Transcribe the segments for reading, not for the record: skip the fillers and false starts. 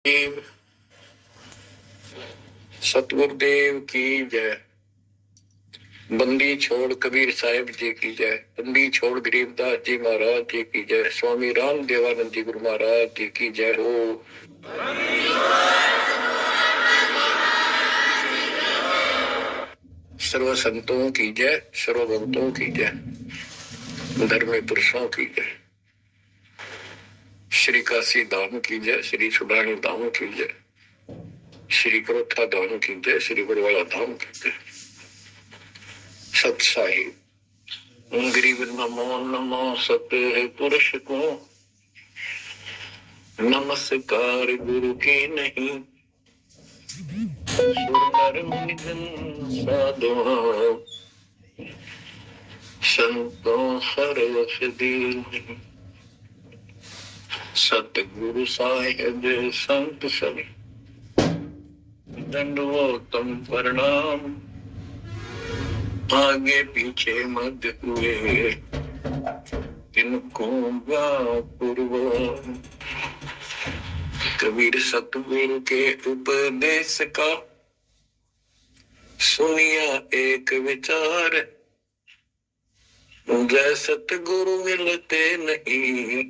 देव सतगुरुदेव की जय। बंदी छोड़ कबीर साहिब जी की जय। बंदी छोड़ गरीबदास जी महाराज जी की जय। स्वामी राम देवानंद जी गुरु महाराज जी की जय हो। सर्व संतों की जय, सर्व भक्तों की जय, धर्म पुरुषों की जय। श्री काशी धाम की जय, श्री सुडानी धाम की जय, श्री करोथा धाम की जय, श्री बड़वाला धाम की जय। सत साहिब गरीब नमो नमो सत पुरुष को नमस्कार गुरु की नहीं। सुर नर साधु संतों सरस दीन। सतगुरु साहिब संत सब दंडवतम प्रणाम। आगे पीछे मत हुए इनको पूर्व। कबीर सतगुरु के उपदेश का सुनिया एक विचार। जय सतगुरु मिलते नहीं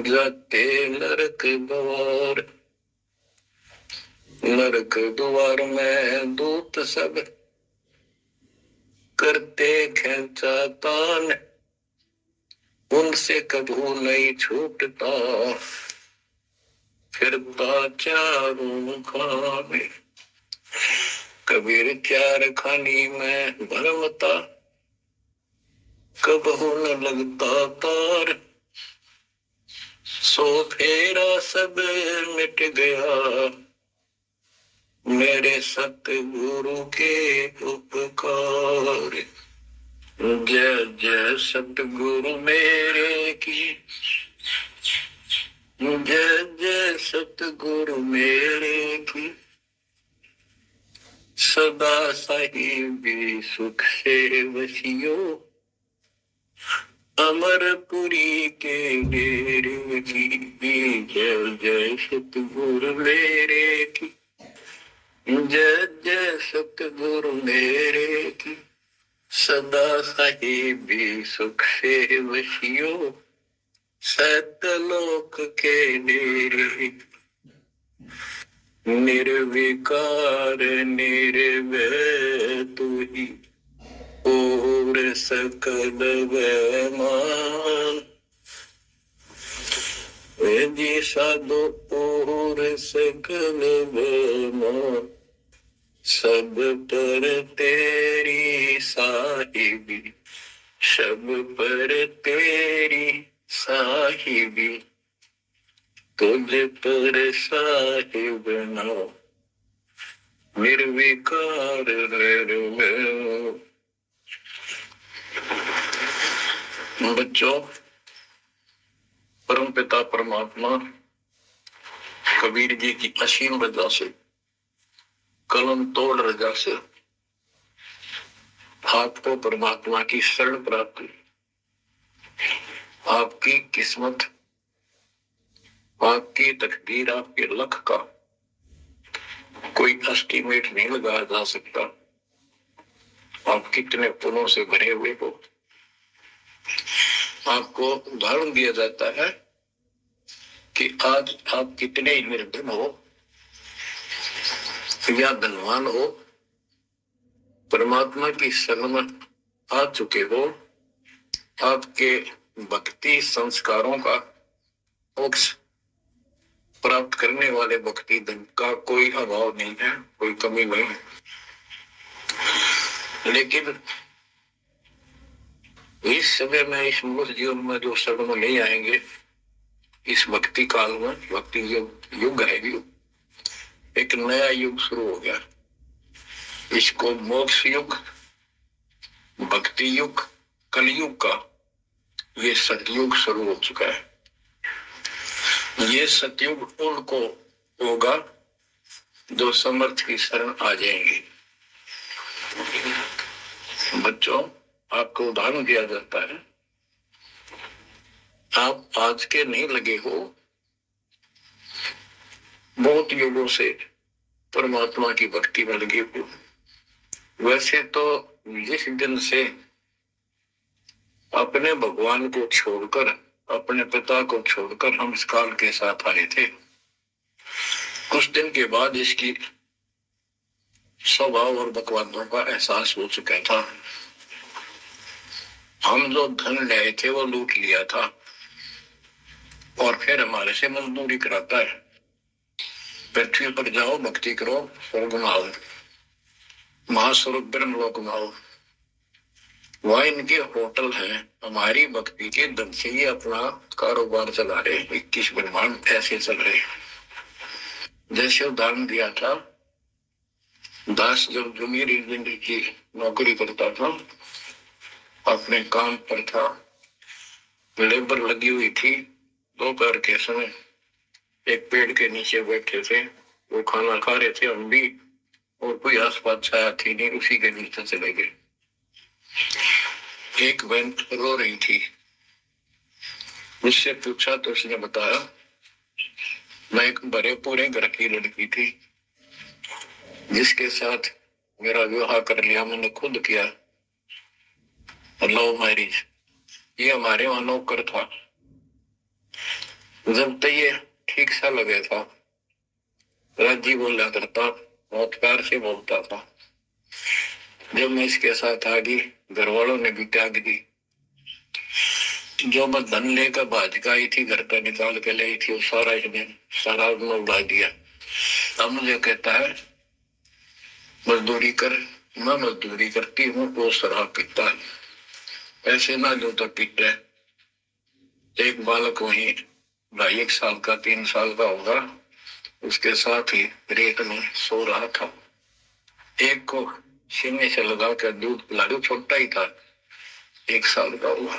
जाते नरक द्वार। नरक द्वार में दूत सब करते खेचा तान। उनसे कभू नहीं छूटता फिरता चारों खाने। कबीर चार खानी में भरमता कबहू न लगता तार। सो फेरा सब मिट गया मेरे सतगुरु के उपकार। जय जय सतगुरु मेरे की जय जय सतगुरु मेरे की। सदा साहिबी सुख से वसियो अमरपुरी के डेरे की। जय जय सतगुरु मेरे की जय जय सतगुरु मेरे की। सदा साहिबी सुख से वसियो सतलोक के डेरे। निर्विकार निर्भय तू ही और सकल वैमान। जी साधो और सकल वैमान। सब पर तेरी साहिबी सब पर तेरी साहिबी। तुझ पर साहिब नाम निर्विकार निर्भय। बच्चों, परम पिता परमात्मा कबीर जी की असीम रजा से कलम तोड़ रजा से आपको परमात्मा की शरण प्राप्ति। आपकी किस्मत, आपकी तकदीर, आपके लक का कोई एस्टीमेट नहीं लगाया जा सकता। आप कितने पुण्यों से भरे हुए हो। आपको उदाहरण दिया जाता है कि आज आप कितने ही निर्धन हो या धनवान हो, परमात्मा की शरण में आ चुके हो। आपके भक्ति संस्कारों का मोक्ष प्राप्त करने वाले भक्ति धन का कोई अभाव नहीं है, कोई कमी नहीं है। लेकिन इस समय में इस मनुष्य जीवन में जो शरण में नहीं आएंगे, इस भक्ति काल में, भक्ति युग है, एक नया युग शुरू हो गया। इसको मोक्ष युग, भक्ति युग, कलयुग का ये सतयुग शुरू हो चुका है। ये सतयुग उनको होगा जो समर्थ की शरण आ जाएंगे। बच्चों, आपको उदाहरण दिया जाता है, आप आज के नहीं लगे हो, बहुत युगों से परमात्मा की भक्ति में लगी हुई। वैसे तो जिस दिन से अपने भगवान को छोड़कर, अपने पिता को छोड़कर हम इस काल के साथ आए थे, कुछ दिन के बाद इसकी स्वभाव और बकवादों का एहसास हो चुका था। हम जो धन लाए थे वो लूट लिया था और फिर हमारे से मजदूरी कराता है। पृथ्वी पर जाओ, भक्ति करो, स्वर्ग में आओ, महास्वर्ग ब्रह्मलोक में आओ। वह इनके होटल हैं। हमारी भक्ति के दम से ये अपना कारोबार चला रहे। 21 ब्रह्मांड ऐसे चल रहे। जैसे उदाहरण दिया था, दास जब जमीर जिंदगी की नौकरी करता था, अपने काम पर था, लेबर लगी हुई थी, दोपहर के समय एक पेड़ के नीचे बैठे थे, वो खाना खा रहे थे, हम भी, और कोई आसपास छाया थी नहीं, उसी के नीचे चले गए। एक बहन रो रही थी, उससे पूछा तो उसने बताया, मैं एक बड़े पूरे घर की लड़की थी जिसके साथ मेरा विवाह कर लिया, मैंने खुद किया, लव मैरिज। ये हमारे वहां नौकर था। जब तक ये ठीक सा लगे था, राजी बोला करता, बहुत प्यार से बोलता था। जब मैं इसके साथ आ गई, घर वालों ने भी त्याग दी। जो मैं धन लेकर भाज आई थी, घर का निकाल के लाई थी, वो सारा इसने सारा उड़ा दिया। अब मुझे कहता है मजदूरी कर। मैं मजदूरी करती हूँ, वो शराब पीता है। ऐसे ना जो तो पीता है। एक बालक वहीं 2.5 साल का, 3 साल का होगा, उसके साथ ही रेत में सो रहा था। एक को सीने से लगा कर दूध पिला दो, छोटा ही था, 1 साल का हुआ,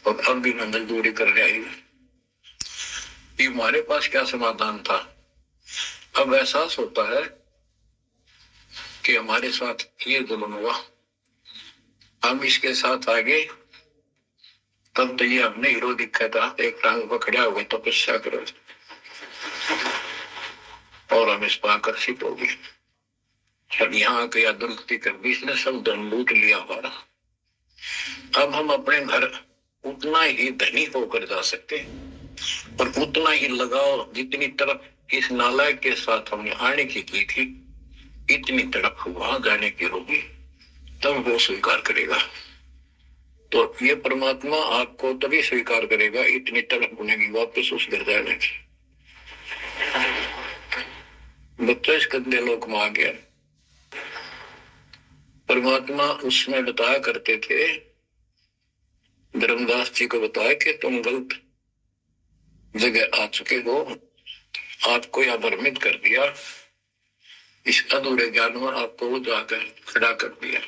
और अब भी मैं मजदूरी कर रहा हूं। हमारे पास क्या समाधान था? अब एहसास होता है कि हमारे साथ ये जुल्म हुआ, हम इसके साथ आगे, तब तो ये हमने हीरो दिखा था, एक टांग पकड़ा हुआ तपस्या करो, और हम इस पर आकर्षित हो गए। अब यहाँ के दुर्गति कर दी, इसने सब धन लूट लिया हमारा। अब हम अपने घर उतना ही धनी होकर जा सकते हैं, और उतना ही लगाओ जितनी तरफ इस नालायक के साथ हमने आने की थी, इतनी तरफ वहां जाने की होगी, तब वो स्वीकार करेगा। तो ये परमात्मा आपको तभी स्वीकार करेगा इतनी तरफ होने की, वापस उस घर जाने की। बच्चा इस गंदे लोक में आ गया। परमात्मा उसमें बताया करते थे, धर्मदास जी को बताया कि तुम गलत जगह आ चुके हो, आपको यह भ्रमित कर दिया, इस अधूरे ज्ञान में आपको वो जाकर खड़ा कर दिया,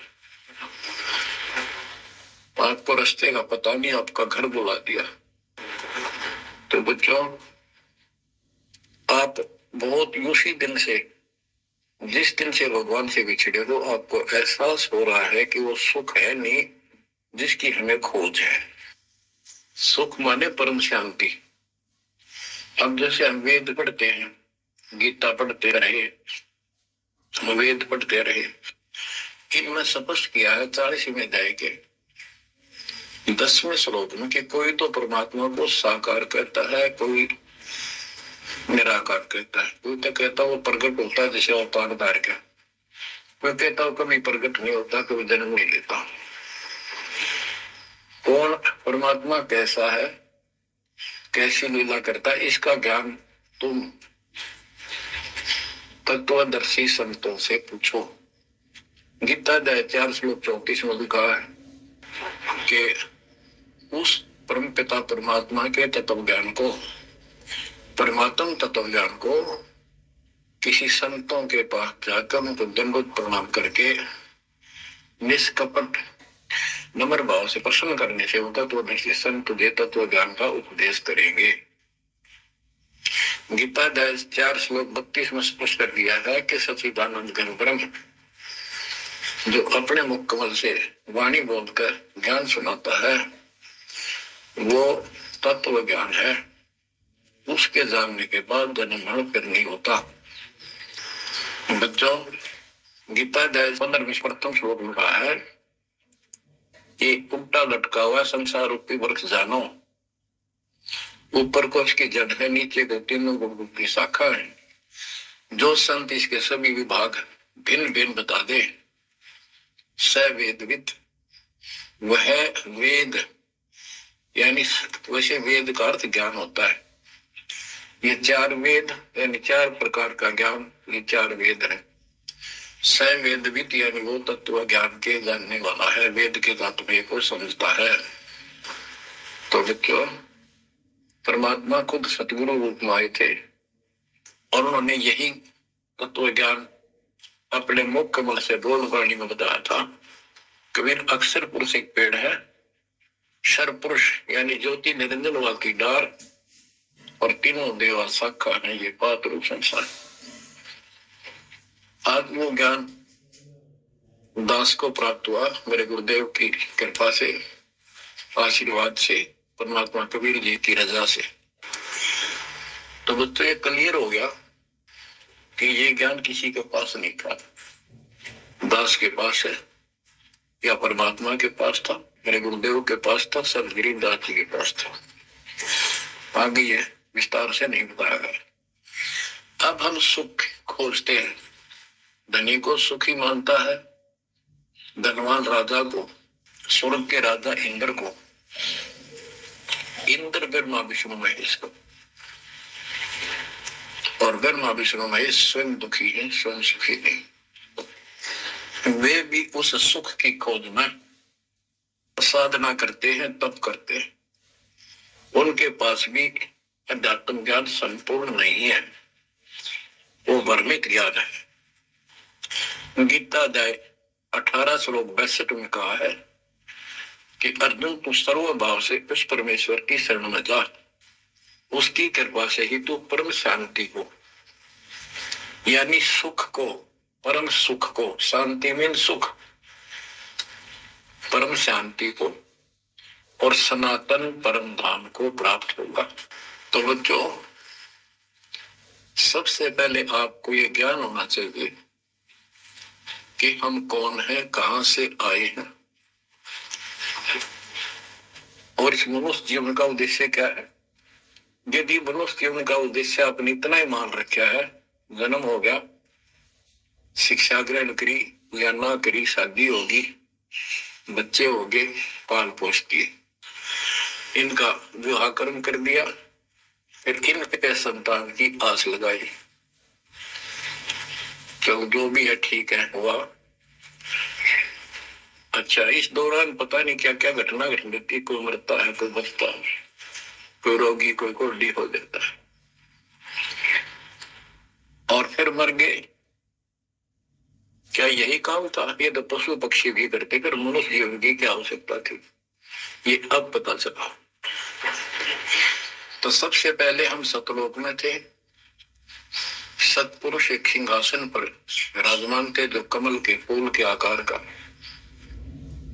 आपको रास्ते का पता नहीं, आपका घर बुला दिया। तो बच्चों, आप बहुत उसी दिन से, जिस दिन से भगवान से बिछड़े हो, आपको एहसास हो रहा है कि वो सुख है नहीं जिसकी हमें खोज है। सुख माने परम शांति। अब जैसे हम वेद पढ़ते हैं, गीता पढ़ते रहे, वेद पढ़ते रहे, इनमें स्पष्ट किया है 40वें अध्याय के 10वें श्लोक में कि कोई तो परमात्मा को साकार कहता है, कोई निराकार कहता है, कोई तो कहता वो प्रकट होता है जैसे अवतार धार का, कोई कहता वो कभी प्रकट नहीं होता, कभी जन्म नहीं लेता। कौन परमात्मा कैसा है, कैसी लीला करता है, इसका ज्ञान तुम तत्वदर्शी संतों से पूछो। गीता अध्याय 4 श्लोक 34 में लिखा है कि उस परम पिता परमात्मा के तत्व ज्ञान को, परमात्म तत्व ज्ञान को किसी संतों के पास जाकर उनको दंडवत प्रणाम करके निष्कपट नम्र भाव से प्रसन्न करने से वो तत्वदर्शी संत तुझे तत्व ज्ञान का उपदेश करेंगे। गीता अध्याय 4 श्लोक 32 में स्पष्ट कर दिया है कि सच्चिदानंद घन ब्रह्म जो अपने मुख कमल से वाणी बोलकर ज्ञान सुनाता है, वो तत्व ज्ञान है। उसके जानने के बाद जन्म मरण फिर नहीं होता। बच्चों, गीता अध्याय 15 प्रथम श्लोक में कहा है कि उल्टा लटका हुआ संसार रूपी वृक्ष जानो, ऊपर को इसकी जड़ है, नीचे को तीनों गुण की शाखा है। जो संत इसके सभी विभाग भिन्न भिन्न बता दे, स वेदविद, वह वेद, यानी वैसे वेद का अर्थ ज्ञान होता है। ये चार वेद यानी चार प्रकार का ज्ञान, ये चार वेद है। स वेदविद यानी वो तत्व ज्ञान के जानने वाला है, वेद के तात्पर्य को समझता है। तो बच्चों, परमात्मा खुद सतगुरु रूप में आए थे और उन्होंने यही तत्व ज्ञान अपने मुख कमल से बोल वाणी में बताया था। कबीर अक्षर पुरुष एक पेड़ है, शर पुरुष यानी ज्योति निरंजन वाल की डार, और तीनों देवा शाखा है ये पात रूप संसार। आज वो ज्ञान दास को प्राप्त हुआ मेरे गुरुदेव की कृपा से, आशीर्वाद से, परमात्मा कबीर जी की रजा से। तो बच्चों ये क्लियर हो गया कि ये ज्ञान किसी के पास नहीं था, दास के पास है या परमात्मा के पास था, मेरे गुरुदेव के पास था, सदगिरी दास जी के पास था। आगे ये विस्तार से नहीं बताया गया। अब हम सुख खोजते हैं। धनी को सुखी मानता है, धनवान राजा को, स्वर्ग के राजा इंद्र को, इंद्र ब्रह्मा विष्णु महेश को, और ब्रह्मा विष्णु महेश स्वयं दुखी है, स्वयं सुखी नहीं। वे भी उस सुख की खोज में साधना करते हैं, तप करते हैं। उनके पास भी अध्यात्म ज्ञान संपूर्ण नहीं है, वो भ्रमित ज्ञान है। गीता अध्याय 18 श्लोक 62 में कहा है कि अर्जुन तू सर्व भाव से उस परमेश्वर की शरण में जा, उसकी कृपा से ही तू परम शांति को, यानी सुख को, परम सुख को, शांति में सुख, परम शांति को और सनातन परम धाम को प्राप्त होगा। तो बच्चों, सबसे पहले आपको ये ज्ञान होना चाहिए कि हम कौन हैं, कहां से आए हैं और इस मनुष्य जीवन का उद्देश्य क्या है। यदि मनुष्य जीवन का उद्देश्य आपने इतना ही मान रखा है, जन्म हो गया, शिक्षा ग्रहण करी या ना करी, शादी होगी, बच्चे हो गए, पाल पोष किए, इनका विवाह कर्म कर दिया, फिर इनके संतान की आस लगाई, तो जो भी है ठीक है हुआ। अच्छा, इस दौरान पता नहीं क्या क्या घटना घट जाती, कोई मरता है, कोई बचता है, कोई रोगी, कोई कोल्डी हो जाता है, और फिर मर गए। क्या यही काम था? ये तो पशु पक्षी भी करते, फिर मनुष्य जीवन की क्या आवश्यकता थी, ये अब पता चला। तो सबसे पहले हम सतलोक में थे, सतपुरुष एक सिंहासन पर विराजमान थे जो कमल के फूल के आकार का।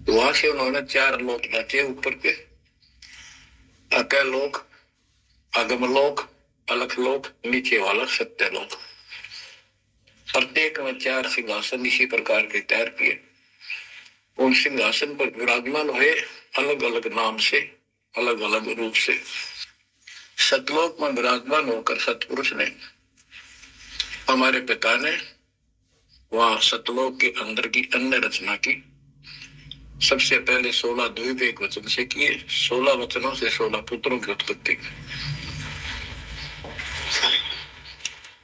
वहां से उन्होंने 4 लोक रचे ऊपर के, अकलोक, अगमलोक, अलखलोक, नीचे वाला सत्यलोक। प्रत्येक में 4 सिंहासन इसी प्रकार के तैयार किए। उन सिंहासन पर विराजमान हुए अलग अलग नाम से, अलग अलग रूप से। सतलोक में विराजमान होकर सतपुरुष ने, हमारे पिता ने वहां सतलोक के अंदर की अन्य रचना की। सबसे पहले 16 द्वीप एक वचन से किए, 16 वचनों से 16 पुत्रों की उत्पत्ति की।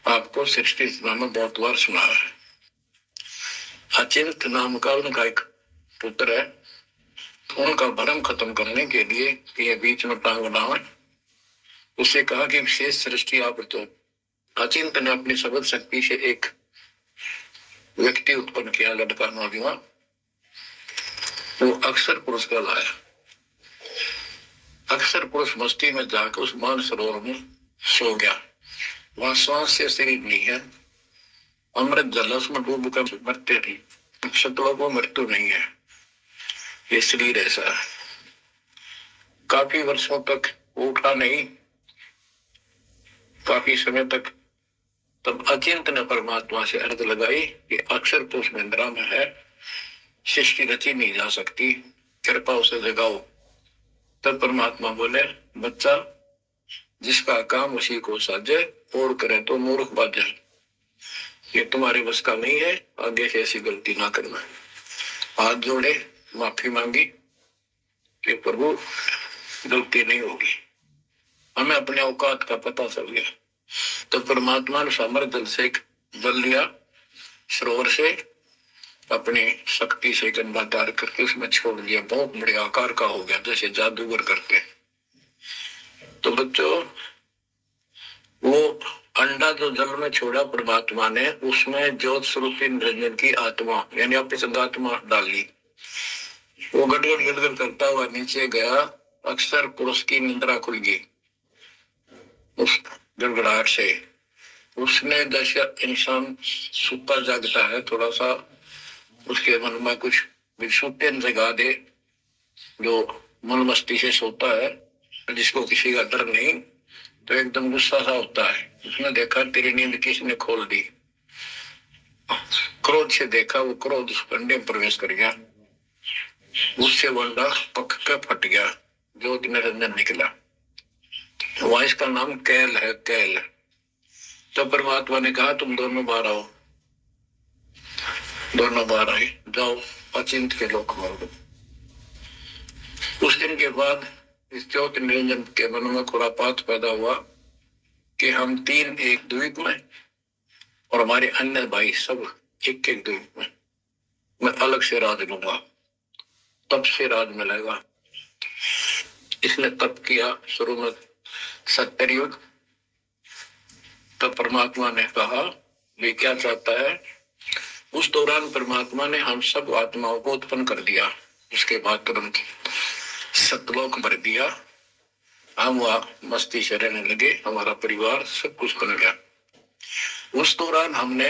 आपको सृष्टि नाम बहुत बार सुना है। अचिंत नाम का उनका एक पुत्र है, उनका भ्रम खत्म करने के लिए ये बीच में टांग बनावे, उसे कहा कि विशेष सृष्टि आप तो। अचिंत ने अपनी शब्द शक्ति से एक व्यक्ति उत्पन्न किया, लड़का नौजवान, वो अक्षर पुरुष का लाया। अक्षर पुरुष मस्ती में जाकर उस मान सरोवर में सो गया। वहां श्वास से शरीर नहीं है, अमृत जल उसमें डूब कर मरते नहीं, सतलोक में मृत्यु नहीं है, ये शरीर ऐसा है। काफी वर्षों तक वो उठा नहीं, काफी समय तक। तब अचिंत ने परमात्मा से अर्ज लगाई कि अक्षर तो उस निद्रा में है, सृष्टि रची नहीं जा सकती, कृपा उसे जगाओ। तब परमात्मा बोले, बच्चा जिसका काम उसी को साजे, और करे तो मूर्ख बाजे। ये तुम्हारे बस का नहीं है, आगे से ऐसी गलती ना करना। हाथ जोड़े, माफी मांगी कि प्रभु गलती नहीं होगी, हमें अपने औकात का पता चल गया। तो परमात्मा ने समर जल से जल लिया, सरोवर से अपनी शक्ति से गंदा तार करके उसमें छोड़ दिया। बहुत बड़े आकार का हो गया, जैसे जादूगर करते। तो बच्चों, वो अंडा जो जल में छोड़ा परमात्मा ने, उसमें ज्योत स्वरूपी निरंजन की आत्मा यानी अपनी सदात्मा डाली। वो गड़गड़ गड़गड़ करता हुआ नीचे गया, अक्सर पुरुष की निंद्रा खुल गई उस गड़गड़ाहट से। उसने जैसे इंसान सुता जागता है, थोड़ा सा उसके मन में कुछ विक्षुप्तन जगा दे, जो मन मस्ती से सोता है, जिसको किसी का डर नहीं, तो एकदम गुस्सा सा होता है। उसने देखा तेरी नींद किसने खोल दी, क्रोध से देखा, वो क्रोध उस अंडे में प्रवेश कर गया, उससे वंडा पक के फट गया, ज्योति निरंजन निकला। वहां इसका नाम कैल है, कैल। तो परमात्मा ने कहा तुम दोनों बाहर आओ। दोनों बाहर आए, जाओ अचिंत के लोक में। उस दिन के बाद इस ज्योति निरंजन के मन में खुरापात पैदा हुआ कि हम तीन एक द्वीप में, और हमारे अन्य भाई सब एक एक द्वीप में। मैं अलग से राज लूंगा, तब से राज मिलेगा। इसने तप किया शुरू में सत्तरयुग। तब परमात्मा ने कहा ये क्या चाहता है। उस दौरान परमात्मा ने हम सब आत्माओं को उत्पन्न कर दिया। उसके बाद तुरंत सतलोक भर दिया, हम वहां मस्ती से रहने लगे, हमारा परिवार सब कुछ बन गया। उस दौरान हमने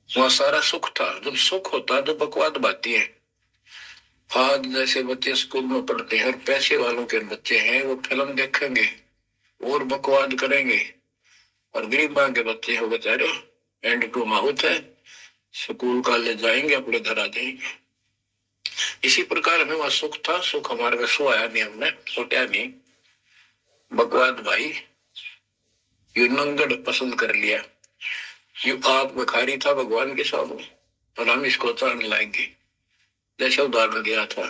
वहां सारा सुख था। जब सुख होता तो बकवाद बाती है। आज जैसे बच्चे स्कूल में पढ़ते हैं और पैसे वालों के बच्चे हैं, वो फिल्म देखेंगे और बकवाद करेंगे, और गरीबा के बच्चे हो बेचारे एंड टू माउथ है, स्कूल कॉलेज जाएंगे, अपने घर आ जाएंगे। इसी प्रकार हमें वहां सुख था। सुख हमारे में सोया नहीं, हमने सोचा नहीं। बकवाद भाई यू नंगड़ पसंद कर लिया, यू आप भिखारी था भगवान के सामने, और हम इसको चांद लाएंगे। जैसे उदाहरण दिया था,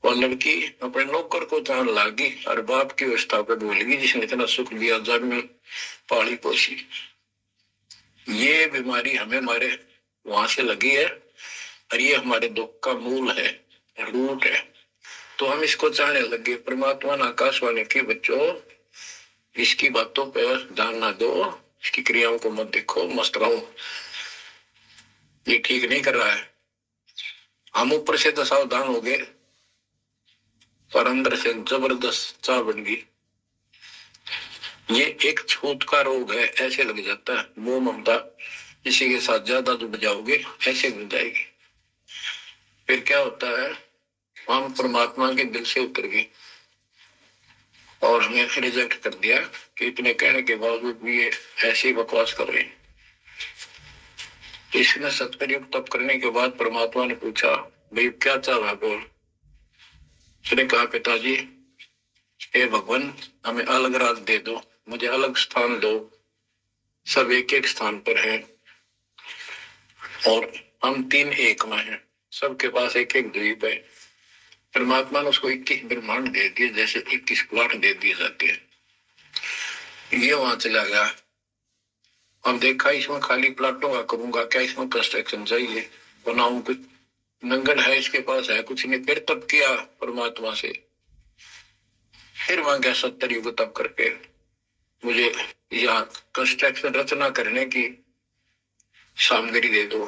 और लड़की अपने नौकर को चांद लागी और बाप की व्यवस्था पर भूलेगी जिसने इतना सुख दिया, जग में पाली पोसी। ये बीमारी हमें हमारे वहां से लगी है, और ये हमारे दुख का मूल है, रूट है। तो हम इसको चाहने लगे। परमात्मा ने आकाशवाणी की, बच्चों इसकी बातों पर ध्यान ना दो, इसकी क्रियाओं को मत देखो, मस्त रहो, ये ठीक नहीं कर रहा है। हम ऊपर से तो सावधान हो गए, पर अंदर से जबरदस्त चाह बन गई। ये एक छूत का रोग है, ऐसे लग जाता है। मोह ममता इसी के साथ ज्यादा जुड़ जाओगे, ऐसे मिल जाएगी। फिर क्या होता है, हम परमात्मा के दिल से उतर गए और हमें रिजेक्ट कर दिया कि इतने कहने के बावजूद भी ये ऐसे ही बकवास कर रहे हैं। इसने सत्कर्युग तप करने के बाद परमात्मा ने पूछा, भाई क्या चाह रहा बोल। उसने कहा, पिताजी हे भगवान, हमें अलग राज दे दो, मुझे अलग स्थान दो। सब एक एक स्थान पर हैं और हम तीन एक में हैं, सबके पास एक एक द्वीप है। परमात्मा ने उसको 21 ब्रह्मांड दे दिए, जैसे 21 प्लॉट दे दिए जाते हैं। ये वहां चला गया। अब देखा इसमें खाली प्लॉटों का करूंगा क्या, इसमें कंस्ट्रक्शन चाहिए, बनाऊं कुछ। नंगन है इसके पास, है कुछ नहीं। फिर तप किया परमात्मा से, फिर मांगा 70 युग तप करके मुझे यहाँ कंस्ट्रक्शन रचना करने की सामग्री दे दो।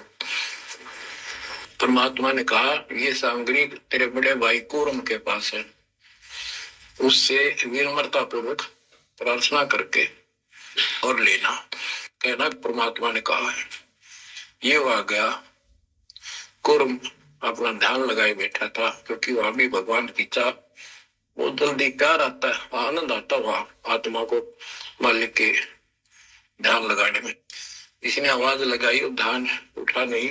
परमात्मा ने कहा, ये सामग्री तेरे बड़े भाई कूरम के पास है, उससे विनम्रता पूर्वक प्रार्थना करके और लेना। कहना परमात्मा ने कहा है। ये वहां गया, कूरम अपना ध्यान लगाए बैठा था, क्योंकि वहां भी भगवान की चाह, वो जल्दी प्यार आता है, आनंद आता वहां आत्मा को मालिक के ध्यान लगाने में। इसने आवाज लगाई और ध्यान उठा नहीं।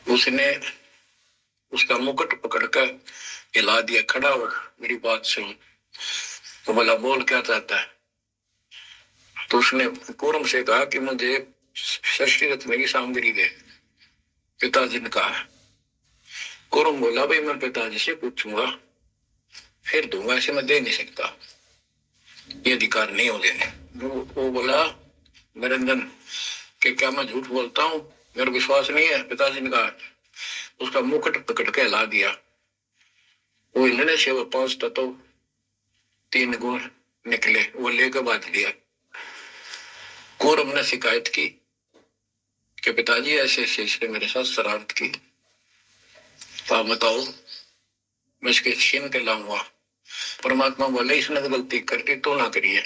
उसने उसका मुकुट पकड़कर हिला दिया, खड़ा हो, मेरी बात सुन। तो बोला बोल क्या चाहता है? तो उसने कूर्म से कहा कि मुझे षष्ठी रत्न की सामग्री दे, पिताजी ने कहा। कूर्म बोला भाई मैं पिताजी से पूछूंगा फिर दूंगा, ऐसे मैं दे नहीं सकता, ये अधिकार नहीं हो देने। वो बोला नरेंद्र कि क्या मैं झूठ बोलता हूँ, मेरा विश्वास नहीं है? पिताजी ने कहा। उसका मुकुट पकड़ के हिला दिया। वो हिलने से वो 5 तत्व 3 गुण निकले, वो लेकर बांध दिया। कौरव ने शिकायत की कि पिताजी ऐसे ऐसे मेरे साथ शरारत की, तो आप बताओ मैं इसके छीन के लाऊंगा। परमात्मा बोले इसने तो गलती करके तो ना करिए,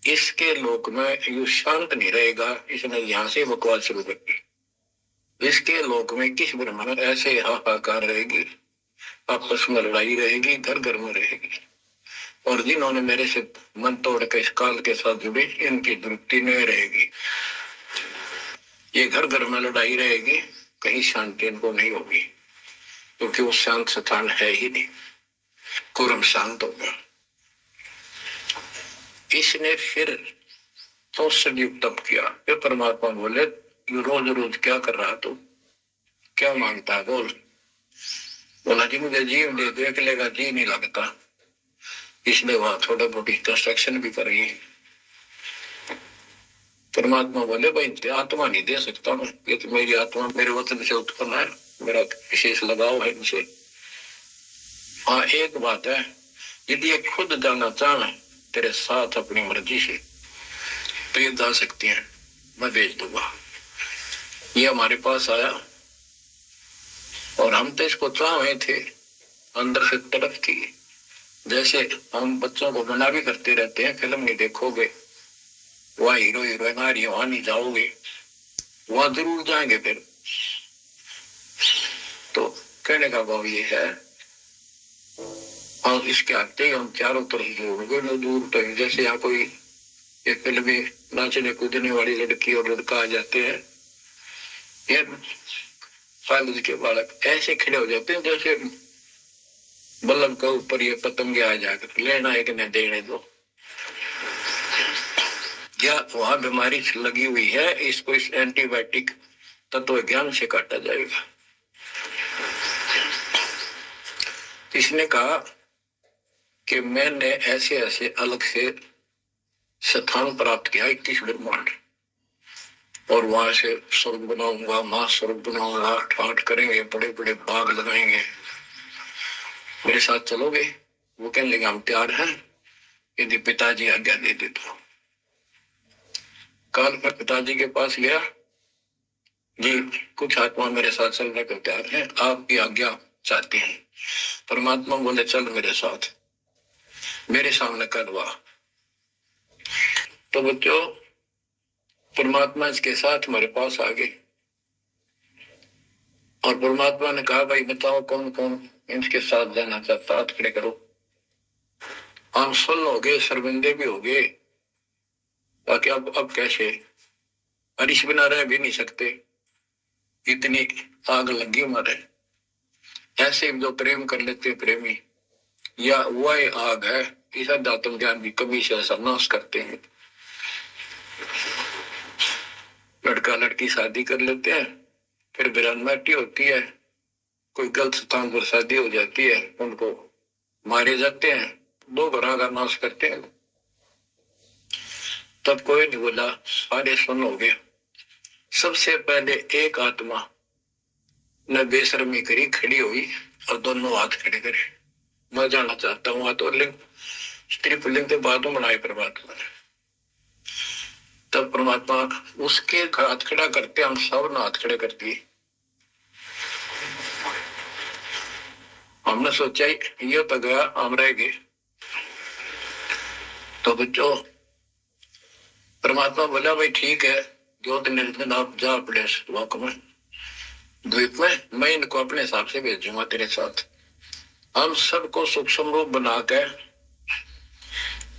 इसके लोक में यू शांत नहीं रहेगा, इसने यहां से बकवास शुरू कर दी। इसके लोक में किस ब्रह्म में ऐसे हाहाकार रहेगी, आपस में लड़ाई रहेगी, घर घर में रहेगी। और जिन्होंने मेरे से मन तोड़ के इस काल के साथ जुड़े, इनकी तृप्ति नहीं रहेगी। ये घर घर में लड़ाई रहेगी, कहीं शांति इनको नहीं होगी, क्योंकि वो शांत स्थान है ही नहीं। कुरम शांत हो गया। इसने फिर तो युक्त तप किया। फिर परमात्मा बोले रोज रोज क्या कर रहा तू, क्या मांगता है बोल। बोला जी मुझे जीव दे, देख लेगा जी नहीं लगता। इसने वहां थोड़ा बहुत कंस्ट्रक्शन भी करी। परमात्मा बोले भाई आत्मा नहीं दे सकता मैं, ये तो मेरी आत्मा मेरे वतन से उत्पन्न है, मेरा विशेष लगाव है इनसे। हाँ एक बात है, यदि ये खुद जाना चाहे तेरे साथ अपनी मर्जी से तो ये जा सकती हैं, मैं भेज दूंगा। ये हमारे पास आया और हम तो इसको चाह रहे थे, अंदर से तड़प थी। जैसे हम बच्चों को मना भी करते रहते हैं, फिल्म नहीं देखोगे, वहां हीरो हीरोइन आ रही है वहां नहीं जाओगे, वहां जरूर जाएंगे। फिर तो कहने का भाव ये है, और इसके आते ही हम चारों तरफ जोड़ोगे न दूर तक। जैसे यहाँ कोई एक फिल्म में नाचने कूदने वाली लड़की और लड़का आ जाते हैं, ये कॉलेज के बालक ऐसे खड़े हो जाते हैं जैसे बल्लभ के ऊपर ये पतंगे आ जाकर लेना है कि नहीं देने दो। या वहां बीमारी लगी हुई है, इसको इस एंटीबायोटिक तत्व ज्ञान से काटा जाएगा। इसने कहा कि मैंने ऐसे ऐसे अलग से स्थान प्राप्त किया 21 ब्रह्मांड, और वहां से स्वर्ग बनाऊंगा, मां स्वर्ग बनाऊंगा, ठाठ करेंगे, बड़े बड़े बाग लगाएंगे, मेरे साथ चलोगे? वो कहने लगे हम तैयार हैं, यदि पिताजी आज्ञा दे दे तो। काल मैं पिताजी के पास गया, जी कुछ आत्मा मेरे साथ चलने को तैयार है, आपकी आज्ञा चाहते हैं। परमात्मा बोले चल मेरे साथ, मेरे सामने करवा। तो बच्चों परमात्मा इसके साथ हमारे पास आ गए और परमात्मा ने कहा भाई बताओ कौन कौन इनके साथ जाना चाहता, हाथ खड़े करो। हम सुन हो गए, शर्मिंदे भी हो गए, ताकि अब कैसे हरीश बिना रह भी नहीं सकते, इतनी आग लगी हमारे। ऐसे जो प्रेम कर लेते प्रेमी, या वह आग है, इस अध्यात्म ज्ञान की कमी से ऐसा नाश करते हैं। लड़का लड़की शादी कर लेते हैं, फिर बिरानमाटी होती है, कोई गलत स्थान पर शादी हो जाती है, उनको मारे जाते हैं, 2 घरों का नाश करते हैं। तब कोई नहीं बोला, सारे सुन हो गए। सबसे पहले एक आत्मा ने बेशर्मी करी, खड़ी हुई और दोनों हाथ खड़े करे, मैं जाना चाहता हूं। तो लिंग स्त्री पुल्लिंग के बाद में बनाए परमात्मा ने। तब परमात्मा उसके हाथ खड़ा करते, हम सब ने हाथ खड़े कर दिए। हमने सोचा ये तो गया, हम रह गए। तो बच्चों परमात्मा बोला भाई ठीक है, ज्योत निर्जन आप जा अपने लोक में, द्वीप में, मैं इनको अपने हिसाब से भेजूंगा तेरे साथ। हम सबको सूक्ष्म रूप बना के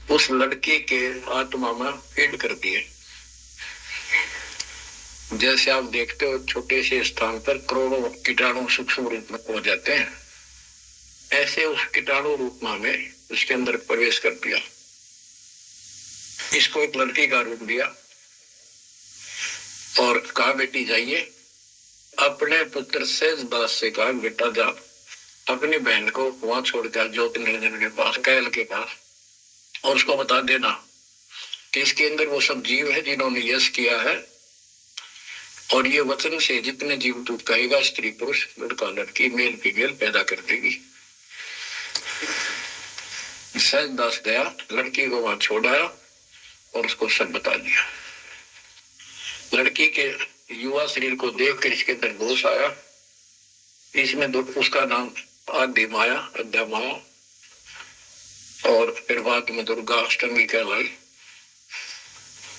उस लड़की के आत्मा में फीड कर दिए। जैसे आप देखते हो छोटे से स्थान पर करोड़ों कीटाणु सूक्ष्म रूप में हो जाते हैं, ऐसे उस कीटाणु रूप में उसके अंदर प्रवेश कर दिया। इसको एक लड़की का रूप दिया और कहा बेटी जाइए, अपने पुत्र सहजदास से कहा बेटा जा अपनी बहन को वहां छोड़ कर ज्योतिर्निरंजन के पास, कैल के पास, और उसको बता देना कि इसके अंदर वो सब जीव है जिन्होंने यश किया है, और ये वचन से जितने जीव तू कहेगा स्त्री पुरुष लड़का लड़की मेल फीमेल पैदा कर देगी। सहजदास गया, लड़की को वहां छोड़ाया और उसको सब बता दिया। लड़की के युवा शरीर को देखकर इसके अंदर दोष आया। इसमें उसका नाम आदि माया, अद्या माया, और फिर बाद में दुर्गा अष्टमी कहलाई,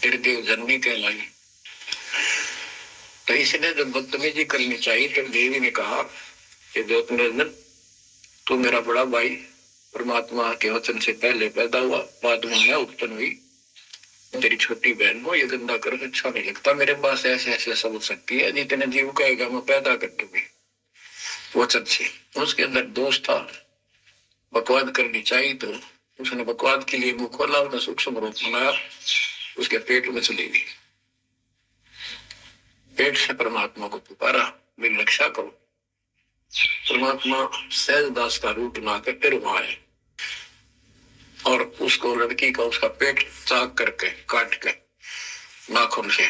फिर देव जननी कहलाई। तो इसने जब बदतमीजी करनी चाहिए तो देवी ने कहा कि ज्योतिर्निरंजन तू मेरा बड़ा भाई परमात्मा के वचन से पहले पैदा हुआ, बाद में मैं उत्पन्न हुई, तेरी छोटी बहन को ये गंदा कर अच्छा नहीं लगता, मेरे पास ऐसे ऐसे सब शक्ति है, जितने जीव कहेगा मैं पैदा कर दूंगी वचन से। उसके अंदर दोष था, बकवाद करनी चाहिए तो उसने बकवाद के लिए मुंह खोला, उसने सूक्ष्म रूप बनाया, उसके पेट में चली गई। पेट से परमात्मा को पुकारा मेरी रक्षा करो। परमात्मा सहजदास का रूप बनाकर फिर वहां आए और उसको लड़की का उसका पेट चाक करके काट के नाखून से,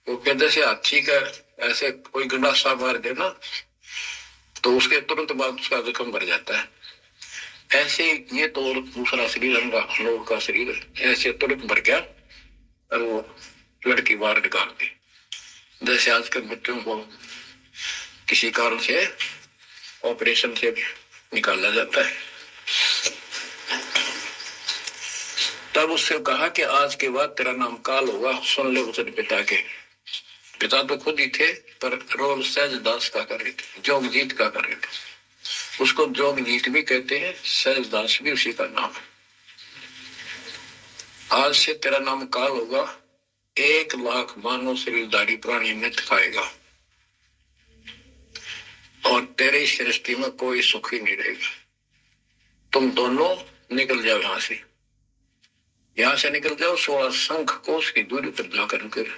वो कहते से हाथी का ऐसे कोई गंडासा मार देना तो उसके तुरंत बाद उसका जख्म भर जाता है, ऐसे ये तो दूसरा शरीर लोग का शरीर ऐसे तुरंत भर गया और वो लड़की बाहर निकाल दी। जैसे आजकल बच्चों को किसी कारण से ऑपरेशन से निकाला जाता है। तब उससे कहा कि आज के बाद तेरा नाम काल होगा, सुन ले वचन पिता के। पिता तो खुद ही थे पर रोल सहजदास का कर रहे थे, जोगजीत का कर रहे थे। उसको जोगजीत भी कहते हैं, सहजदास भी उसी का नाम है। आज से तेरा नाम काल होगा, 1,00,000 मानव शरीरधारी प्राणी नित खाएगा और तेरे सृष्टि में कोई सुख ही नहीं रहेगा। तुम दोनों निकल जाओ यहां से निकल जाओ, 16 शंख कोष की दूरी पर जाकर कर।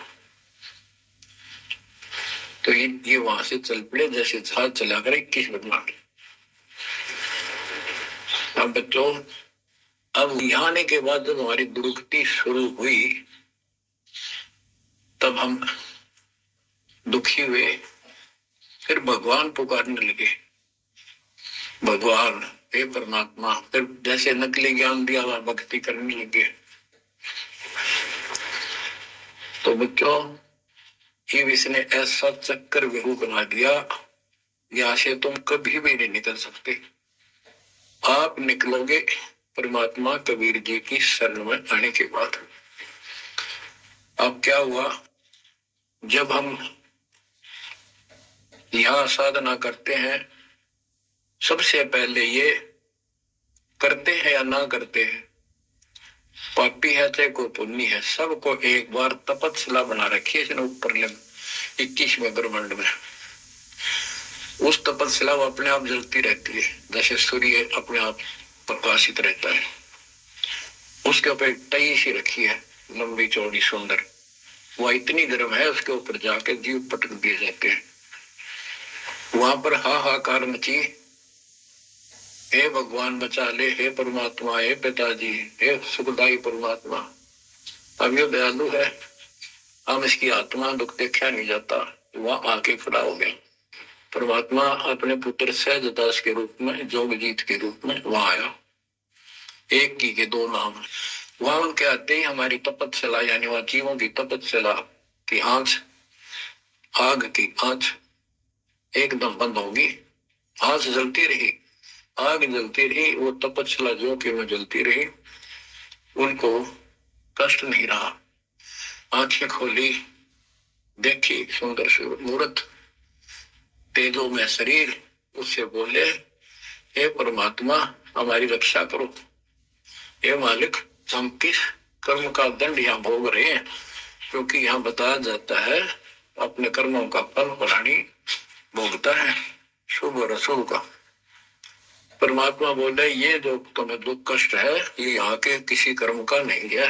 तो ये वहां से चल पड़े जैसे जहाज चला कर 21 ब्रह्मांड। अब बच्चों, अब यहाँ आने के बाद जब हमारी दुर्गति शुरू हुई तब हम दुखी हुए, फिर भगवान पुकारने लगे, भगवान हे परमात्मा। फिर जैसे नकली ज्ञान दिया हुआ भक्ति करने लगे। तो बच्चों, ये इसने ऐसा चक्कर व्यू बना दिया, यहाँ से तुम कभी भी नहीं निकल सकते। आप निकलोगे परमात्मा कबीर जी की शरण में आने के बाद। अब क्या हुआ, जब हम यहाँ साधना करते हैं, सबसे पहले ये करते हैं या ना करते हैं, पापी है चाहे को पुण्य है, सबको एक बार तपस्या बना रखी है इसने ऊपर 21वें ब्रह्मांड में। उस तपस्या वो अपने आप जलती रहती है, जैसे सूर्य अपने आप प्रकाशित रहता है। उसके ऊपर टई सी रखी है, लंबी चौड़ी सुंदर, वह इतनी गर्म है, उसके ऊपर जाकर जीव पटक दिए जाते हैं। वहां पर हाहाकार मची, हे भगवान बचा ले, हे परमात्मा, हे पिताजी, हे सुखदाई परमात्मा। अब ये दयालु है, हम इसकी आत्मा दुख देखा नहीं जाता। वहां आके खड़ा हो गया परमात्मा अपने पुत्र सहजदास के रूप में, जोगजीत के रूप में वहां आया। एक की के दो नाम। वहां उनके आते ही हमारी तपस्या, यानी वहां जीवों की तपस्या की आंच, आग की आंच एकदम बंद होगी। आंच जलती रही, आग जलती रही, वो तपस्या जो कि में जलती रही, उनको कष्ट नहीं रहा। आंखें खोली, देखी सुंदर मूर्त, तेजो में शरीर, उससे बोले हे परमात्मा हमारी रक्षा करो। ये मालिक, हम किस कर्म का दंड यहाँ भोग रहे हैं? क्योंकि यहाँ बताया जाता है अपने कर्मों का फल प्राणी भोगता है, शुभ और अशुभ का। परमात्मा बोले ये जो तुम्हें दुख कष्ट है ये यहाँ के किसी कर्म का नहीं है,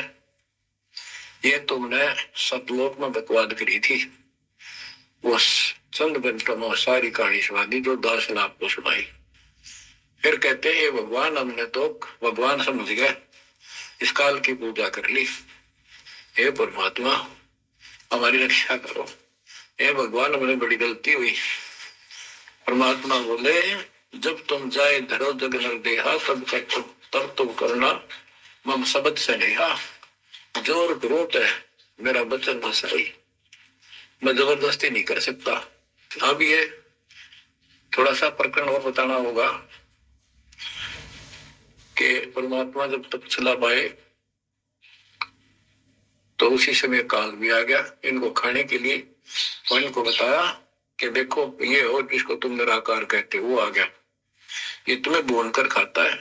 ये तुमने सतलोक में बकवाद करी थी। वो चंद घंटों में सारी कहानी सुना दी जो दास ने आपको सुनाई। फिर कहते हैं भगवान, हमने तो भगवान समझ गए, इस काल की पूजा कर ली। हे परमात्मा हमारी रक्षा करो, हे भगवान हमारी बड़ी गलती हुई। परमात्मा बोले जब तुम जाए धरो जग नर देहा तब तुम करना मम शब्द से नेहा। जोर जरूरत है मेरा वचन न सही, मैं जबरदस्ती नहीं कर सकता। अब ये थोड़ा सा प्रकरण और बताना होगा कि परमात्मा जब तक चला पाए तो उसी समय काल भी आ गया इनको खाने के लिए, और इनको बताया कि देखो ये हो जिसको तुम निराकार कहते हो वो आ गया, ये तुम्हें भून कर खाता है,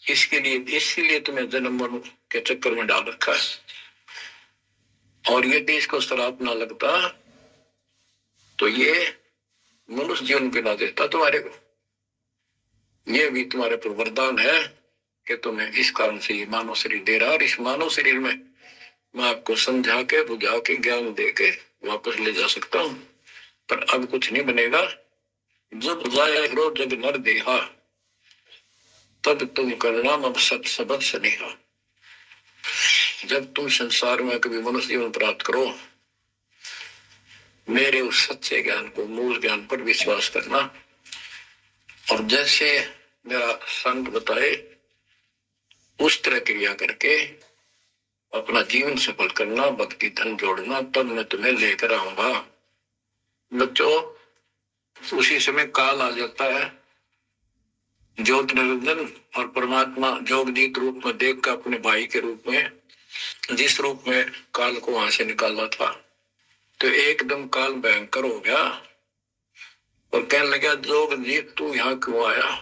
इसके लिए इसीलिए तुम्हें जन्म मरण के चक्कर में डाल रखा है। और यदि इसको श्राप ना लगता तो ये मनुष्य जीवन भी ना देता तुम्हारे को। ये भी तुम्हारे पर वरदान है कि तुम्हें इस कारण से ये मानव शरीर दे रहा, और इस मानव शरीर में मैं आपको समझा के बुझा के ज्ञान दे के वापस ले जा सकता हूं, पर अब कुछ नहीं बनेगा। जब जाए जग नर देहा तब तुम करना मम सत सबद स्नेहा। जब तुम संसार में कभी मनुष्य जीवन प्राप्त करो, मेरे उस सच्चे ज्ञान को, मूल ज्ञान पर विश्वास करना, और जैसे मेरा संत बताए उस तरह क्रिया करके अपना जीवन सफल करना, भक्ति धन जोड़ना, तब मैं तुम्हें लेकर आऊंगा। बच्चों उसी समय काल आ जाता है, ज्योत निरंजन और परमात्मा जोगदीत रूप में देख कर अपने भाई के रूप में, जिस रूप में काल को वहां से निकाला था, तो एकदम काल भयंकर हो गया और कहने लगा जोगदीत तू यहाँ क्यों आया?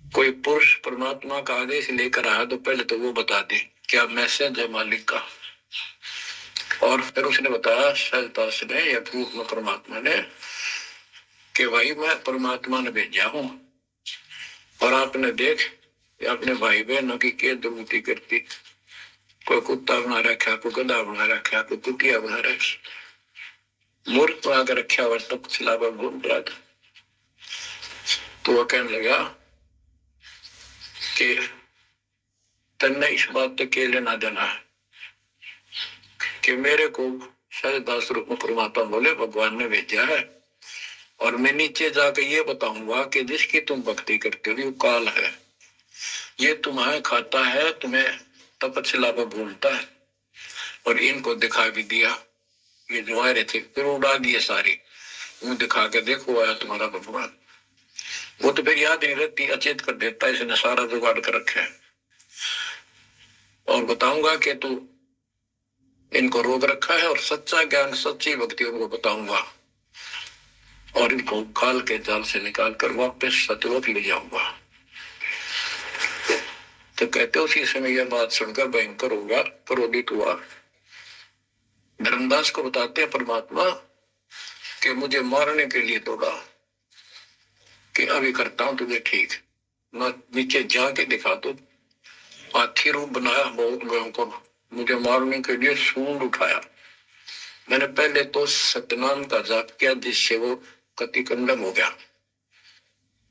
कोई पुरुष परमात्मा का आदेश लेकर आया तो पहले तो वो बता दे क्या मैसेज है मालिक का। और फिर उसने बताया सहजदास ने या रूप में परमात्मा ने कि भाई मैं परमात्मा ने भेजा हूं, और आपने देख अपने भाई बहनों की क्या दुर्गति करती, कोई कुत्ता बना रखा, कोई गधा बना रखा, कोई कुटिया बना रखी, मूर्ख बना कर रखा हुआ, तब सिलावा घूम रहा था। तो वह कहने लगा कि तन्ने इस बात तक के लेना देना है कि मेरे को सहजदास रूप में परमात्मा बोले भगवान ने भेजा है, और मैं नीचे जाकर ये बताऊंगा कि जिसकी तुम भक्ति करते हो काल है, ये तुम्हें खाता है, तुम्हें तपस्या में भूलता है। और इनको दिखा भी दिया, ये जो आ रहे थे फिर उड़ा दिए सारे, वो दिखा के देखो आया तुम्हारा भगवान। वो तो फिर याद नहीं रहती, अचेत कर देता है, इसने सारा जुगाड़ कर रखा है। और बताऊंगा कि तू इनको रोक रखा है, और सच्चा ज्ञान सच्ची भक्ति उनको बताऊंगा, और इनको काल के जाल से निकाल कर वापस सतलोक ले जाऊंगा। तो कहते उसी समय यह बात सुनकर भयंकर होगा, क्रोधित हुआ। धर्मदास को बताते हैं परमात्मा कि मुझे मारने के लिए दौड़ा कि अभी करता हूं तुझे ठीक, मैं नीचे जाके दिखा दो। हाथी रूप बनाया बहुत भयंकर, मुझे मारने के लिए सूंड उठाया। मैंने पहले तो सतनाम का जाप किया जिससे वो कतिकंडम हो गया,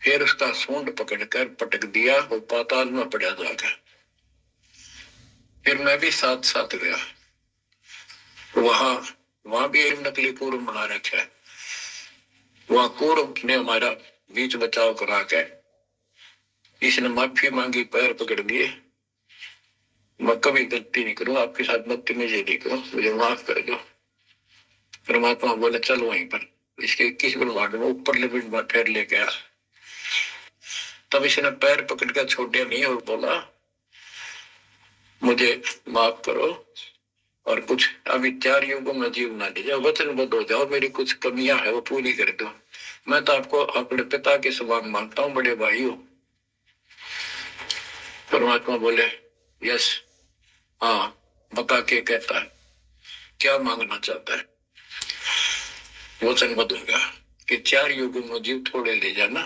फिर उसका सूंड पकड़कर पटक दिया, वो पाताल में पड़ा जाकर। फिर मैं भी साथ साथ गया, वहां भी एक नकली कूर्म बना रखा है, वहां कूर्म ने हमारा बीच बचाव करा के इसने माफी मांगी, पैर पकड़ दिए, मैं कभी गलती नहीं करूं, आपके साथ बदतमीजी नहीं करूं, मुझे माफ कर दो। परमात्मा बोले चल वहीं पर इसके 21 ब्रह्मांड में ऊपर लिमिट में पैर लेके आया। तब इसने पैर पकड़ कर छोड़े नहीं और बोला मुझे माफ करो, और कुछ अभी 4 युगों में जीव ना ले जाओ, वचनबद्ध हो जाओ, मेरी कुछ कमियां है वो पूरी कर दो। मैं तो आपको अपने पिता के समान मानता हूं, बड़े भाई हो। परमात्मा बोले यस, हाँ बता के कहता है, क्या मांगना चाहता है। वचनबद्ध होगा कि 4 युग में जीव थोड़े ले जाना।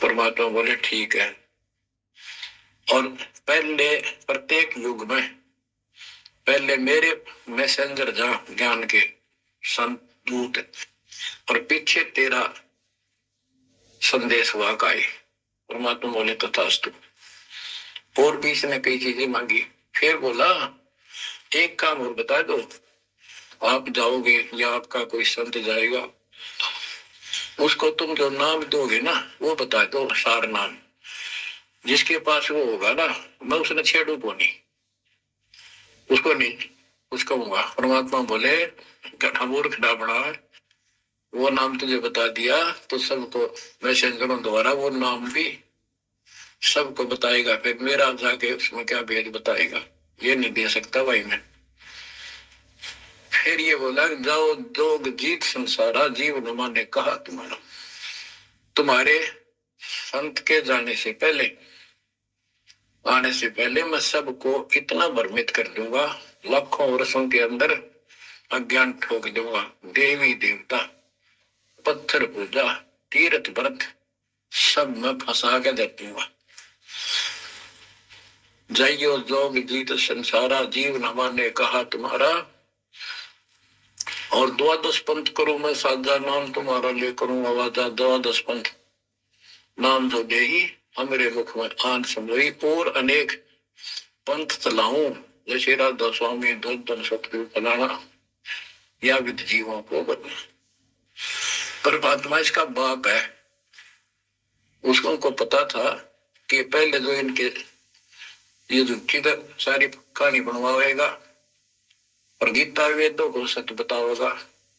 परमात्मा बोले ठीक है, और पहले प्रत्येक युग में पहले मेरे मैसेंजर जा ज्ञान के संत दूत, और पीछे तेरा संदेश वाक आए। परमात्मा बोले तथास्तु। और भी इसने कई चीजें मांगी। फिर बोला एक काम और बता दो, आप जाओगे या आपका कोई संत जाएगा, उसको तुम जो नाम दोगे ना वो बता दो, सार नाम जिसके पास वो होगा ना, मैं उसने छेड़ू को नहीं, उसको नहीं कुछ कहूंगा। परमात्मा बोले गठा मूर्ख डाबड़ा, वो नाम तुझे बता दिया तो सबको मैसेंजरों द्वारा वो नाम भी सबको बताएगा, फिर मेरा जाके उसमें क्या भेद बताएगा, ये नहीं दे सकता भाई मैं। फिर ये बोला जाओ जोग जीत संसारा, जीव न माने कहा तुम्हारा। तुम्हारे संत के जाने से पहले, आने से पहले मैं सबको इतना भ्रमित कर दूंगा, लाखों वर्षों के अंदर अज्ञान ठोक दूंगा। देवी देवता, पत्थर पूजा, तीर्थ व्रत सब मैं फंसा के दे दूंगा। जयो जोग जीत संसारा, जीव न माने कहा तुम्हारा। और द्वादश पंथ करूं मैं साजा, नाम तुम्हारा ले करूं आवाजा। द्वादश पंथ नाम जो दे ही हमारे मुख में आन समोई, और अनेक पंथ चलाऊं जैसे राधा स्वामी, धन सतगुरु फलाना, या विद जीवों को बदला। परमात्मा इसका बाप है, उसको पता था कि पहले जो इनके ये जो किधर सारी कहानी बनवाएगा और गीता वेदों को सत्य बताओगा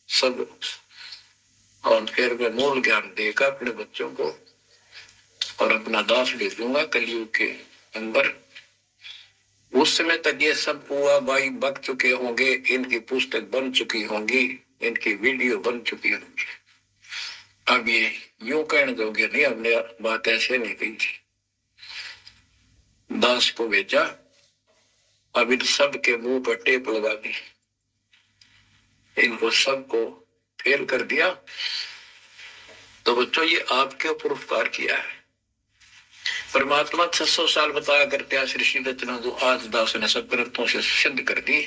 सब, और फिर मैं मूल ज्ञान देगा अपने बच्चों को, और अपना दास ले दूंगा कलयुग के अंदर। उस समय तक ये सब हुआ भाई बक चुके होंगे, इनकी पुस्तक बन चुकी होंगी, इनकी वीडियो बन चुकी होंगी। अब ये यूं कहने दोगे नहीं, हमने बात ऐसे नहीं कही थी। दास को भेजा, अब इन सब के मुंह पर टेप लगा दी, इनको सबको फेल कर दिया। तो बच्चों ये आपके ऊपर उपकार किया है। परमात्मा 600 साल बताया करते सृष्टि रचना, जो आज दास ने सब ग्रंथों से सिद्ध कर दी।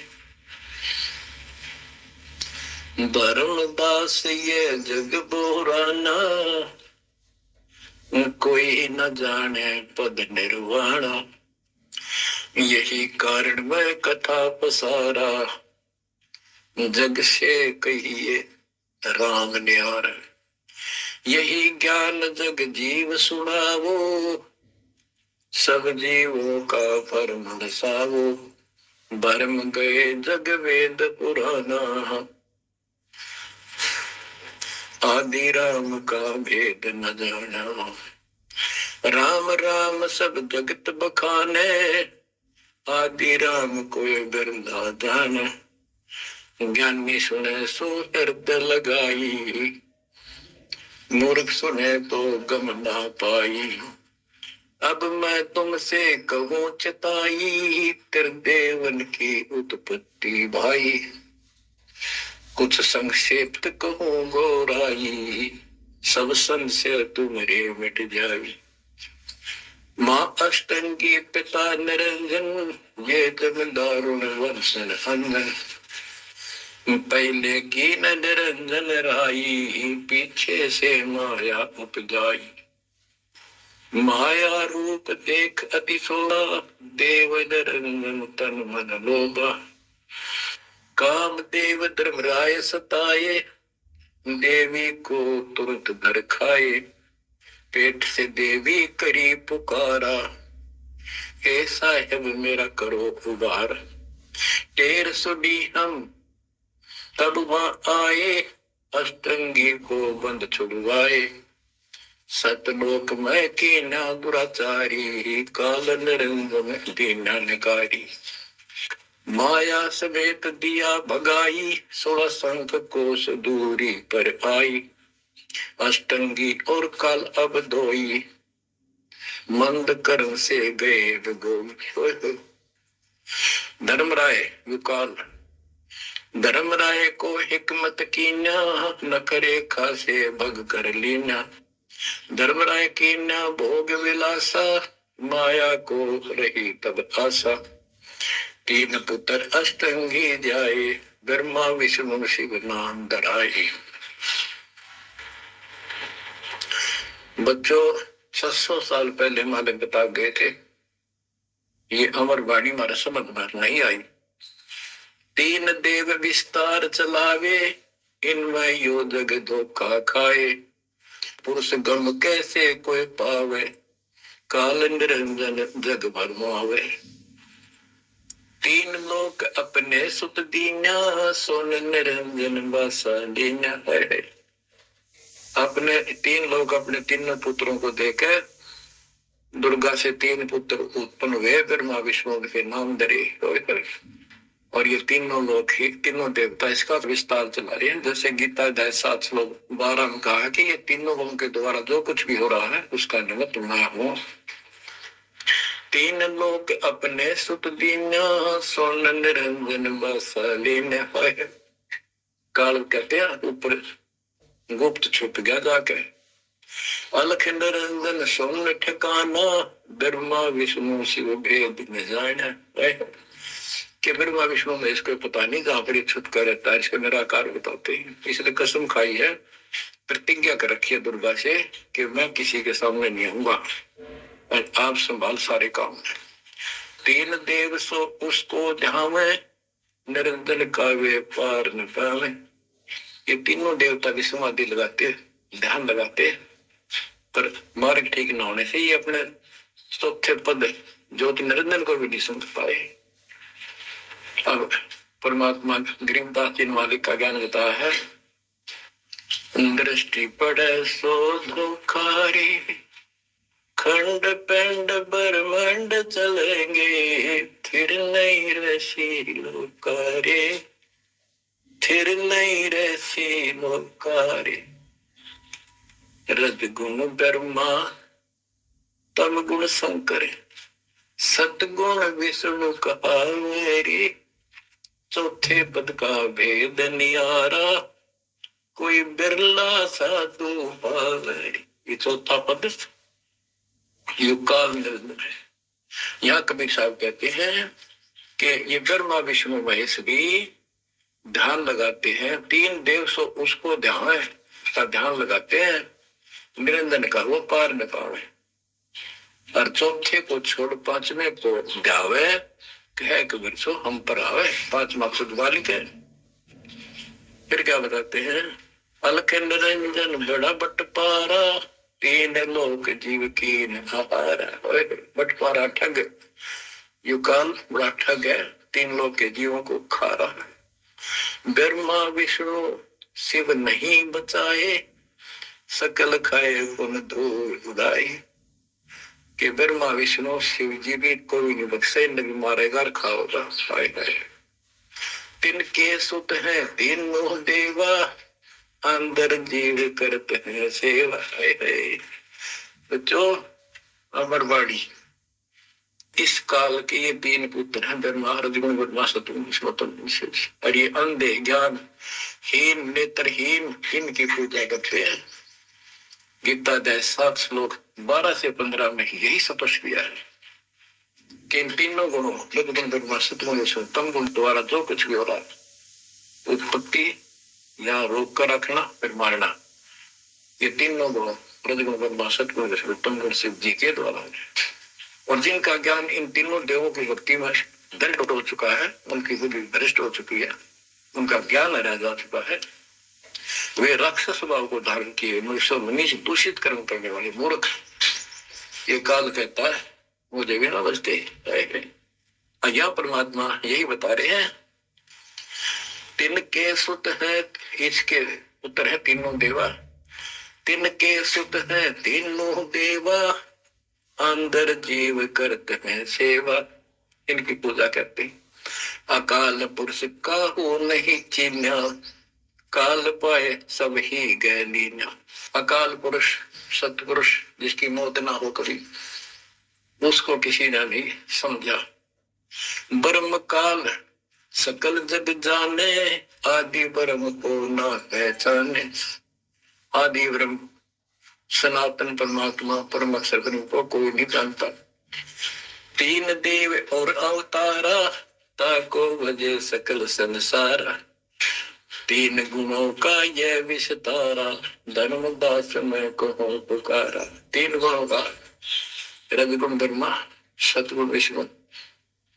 धर्मदास ये जग बोराना, कोई न जाने पद निर्वाणा। यही कारण मैं कथा पसारा, जग से कहिए राम न्यार। यही ज्ञान जग जीव सुनावो, सब जीवों का भरम नसावो। भरम गए जग वेद पुराना, आदि राम का भेद न जाना। राम राम सब जगत बखाने, आदि राम कोई बिरला जाना। ज्ञानी सुने सो हृदय लगाई, मूर्ख सुने तो गम ना पाई। अब मैं तुमसे कहूँ चताई, त्रिदेवन की उत्पत्ति भाई। कुछ संक्षेप्त कहूँ गौराई, सब संशय तुम्हारे मिट जाई। माँ अष्टंगी पिता निरंजन, ये जग दारुण वर्षन अंजन। पहले की न निरंजन राई, पीछे से माया उपजाई। माया रूप देख अति सोहा, देव निरंजन तन मन लोभा। काम देव धर्मराय सताए, देवी को तुरंत धर खाए। पेट से देवी करी पुकारा, हे साहेब मेरा करो उबार। टेर सुडी हम तब वहां आए, अष्टंगी को बंद छुड़वाए। सतलोक में कीना दुराचारी, काल निरंजन दीना निकारी। माया समेत दिया भगाई, 16 संख कोस दूरी पर आई। अष्टंगी और काल अब धोई, मंद कर्म से गए विगोम। धर्मराय युकाल धर्मराय को हिकमत कीन्या, न करे खासे भग कर लीना। धर्मराय कीन्या भोग विलासा, माया को रही तब आशा। तीन पुत्र अष्टंगी जाए, ब्रह्मा विष्णु शिव नाम धराए। बच्चों 600 साल पहले मालिक बता गए थे, ये अमर वाणी हमारे समझ में नहीं आई। तीन देव विस्तार चलावे, इनमें यो जग धोखा खाए। पुरुष गम कैसे कोई पावे, काल निरंजन जग भरमावे। तीन लोक अपने सुत दीन्या, सोन निरंजन बासा दीन्या है। अपने तीन लोग अपने तीनों पुत्रों को देकर दुर्गा से तीन पुत्र उत्पन्न हुए, ब्रह्मा विष्णु के नाम धरे। और ये तीनों लोग ही तीनों देवता इसका विस्तार चला रहे हैं। जैसे गीता अध्याय 7 श्लोक 12 में कहा कि ये तीनों लोगों के द्वारा जो कुछ भी हो रहा है उसका निमित्त मैं हूँ। तीन लोग अपने सुत दीन्या, सोन निरंजन बसा लीन्या है। काल कहते हैं ऊपर गुप्त छुप गया जाके। अलख निरंजन सोन ठिकाना, ब्रह्मा विष्णु शिव भेद न जाना। कि ब्रह्मा विष्णु में इसको पता नहीं, जहां पर छुटका रहता है इसको निराकार बताते हैं। इसने कसम खाई है, प्रतिज्ञा कर रखी है दुर्गा से कि मैं किसी के सामने नहीं आऊंगा और आप संभाल सारे काम। तीन देव सो उसको ध्यावे, निरंजन का वे पार न पावे। ये तीनों देवता की समाधि लगाते, ध्यान लगाते, पर मार्ग ठीक न होने से ये अपने चौथे पद ज्योति निरंजन को भी नहीं समझ पाए। अब परमात्मा गरीबदास जी मालिक का ज्ञान बताया है। दृष्टि पड़े सो धोखारी, खंड पिंड ब्रह्मांड चलेंगे, फिर नहीं रसी लोकारे, फिर नहीं रसी लोकारे। रजगुण ब्रह्मा तम गुण शंकर, सतगुण विष्णु कहा मेरी। चौथे पद का भेद नियारा, कोई बिरला साधु पावे। ये चौथा पद युकाल निरंजन है। यहाँ कबीर साहब कहते हैं कि ये ब्रह्मा विष्णु महेश भी ध्यान लगाते हैं। तीन देव सो उसको ध्यान लगाते हैं, निरंजन का वो पार न पावे। और चौथे को छोड़ पांचवें को ध्यावे, कहे कबीर सो हम पर आवे। पांच मकसद वाली के फिर क्या बताते हैं। अलख निरंजन बड़ा बटपारा, तीन लोक जीव की नहारा। बटपारा ठग, युकाल बड़ा ठग है, तीन लोक के जीवों को खा रहा है। ब्रह्मा विष्णु शिव नहीं बचाए, सकल खाए पुन धूल उड़ाए। कि ब्रह्मा विष्णु शिव जी भी कोई नहीं बख्शे, नबी मारेगा और खाओगा। तिनके सुत है तीनों देवा, अंदर जीव करते हैं सेवा। बच्चों अमरवाड़ी इस काल के ये तीन पुत्र हैं, ब्रह्मा रजगुण ब्रह्मा सतगुण। और ये अंधे ज्ञान हीन नेत्रहीन इनकी पूजा करते हैं। गीता अध्याय 7 श्लोक 12 से 15 में यही स्पष्ट किया है कि इन तीनों गुणों रजगुण ब्रह्मा सतगुण तम गुण द्वारा जो कुछ भी हो रहा है, उत्पत्ति या रोक कर रखना फिर मारना, ये तीनों गुण रजगुण ब्रह्मा सतगुण तम गुण शिव जी के द्वारा है। और जिनका ज्ञान इन तीनों देवों की भक्ति में दृढ़ हो चुका है, उनकी बुद्धि भ्रष्ट हो चुकी है, उनका ज्ञान रह जा चुका है, वे राक्षस स्वभाव को धारण किए मनुष्य मनीष दूषित कर्म करने वाले मूर्ख, ये काल कहता है मुझे भी ना बचते। यह परमात्मा यही बता रहे हैं। तिनके सुत है, इसके पुत्र है तीनों देवा। तिनके सुत है तीनों देवा, अंदर जीव करते हैं सेवा। इनकी पूजा करते हैं। अकाल पुरुष काहू नहीं चिन्हा, काल पाए सब ही गए लीना। अकाल पुरुष सतपुरुष जिसकी मौत ना हो कभी, उसको किसी ने नहीं समझा। ब्रह्म काल सकल जग जाने, आदि ब्रह्म को ना पहचाने। आदि ब्रह्म सनातन परमात्मा परमेश्वर ब्रह्म को कोई नहीं जानता। तीन देव और अवतारा, ताको वजह सकल संसारा। तीन गुणों का यह विस्तारा, धर्मदास में कहो पुकारा। तीन गुणों का रजगुण ब्रह्मा, सतगुण विष्णु,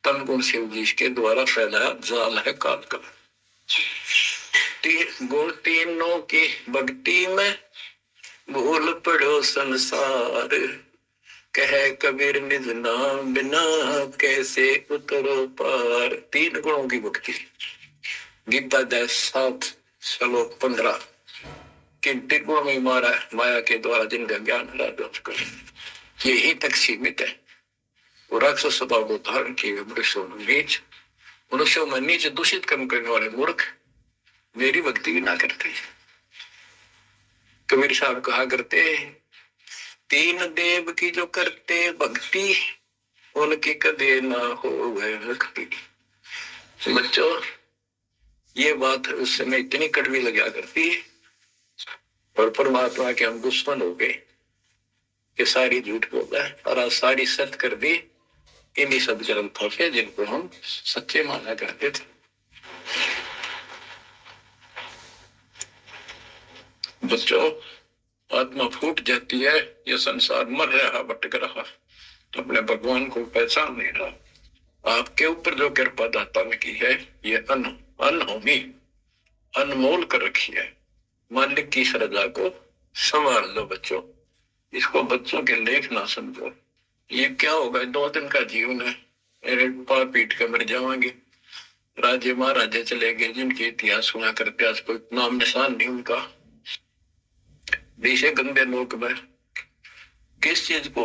तम गुण शिव जी के द्वारा फैलाया जाल है काल का। गुण तीनों की भक्ति में भूल पड़ो संसार। कहे कबीर निज नाम बिना, कैसे उतरो पार। तीन गुणों की भक्ति। गीता 7:15 कि गुण में मारा माया के द्वारा जिनका ज्ञान कर यही तक सीमित है। राक्षस स्वभाव को धारण किए मनुष्यों में नीच, मनुष्यों में नीच दूषित कर्म करने वाले मूर्ख मेरी भक्ति भी ना करते। कबीर साहब कहा करते, तीन देव की जो करते भक्ति, उनकी कदे ना हो वह भक्ति। बच्चों, ये बात उस समय इतनी कड़वी लगा करती है और परमात्मा के हम दुश्मन हो गए कि सारी झूठ बोल रहा है और आज सारी सत्य कर दी इन्हीं सब ग्रंथों से जिनको हम सच्चे माना करते थे। बच्चों, आत्मा फूट जाती है, ये संसार मर रहा, भटक रहा, अपने भगवान को पहचान नहीं रहा। आपके ऊपर जो कृपा दाता ने की है, ये अनहोनी अनमोल कर रखी है। मालिक की श्रद्धा को संभाल लो बच्चों, इसको बच्चों के लेख ना समझो। ये क्या होगा, 2 दिन का जीवन है, मेरे पार पीट कर मर जावांगे। राजे महाराजे चले गए जिनके इतिहास सुना करते, आज कोई नाम निशान नहीं उनका। देशे गंदे लोक में किस चीज को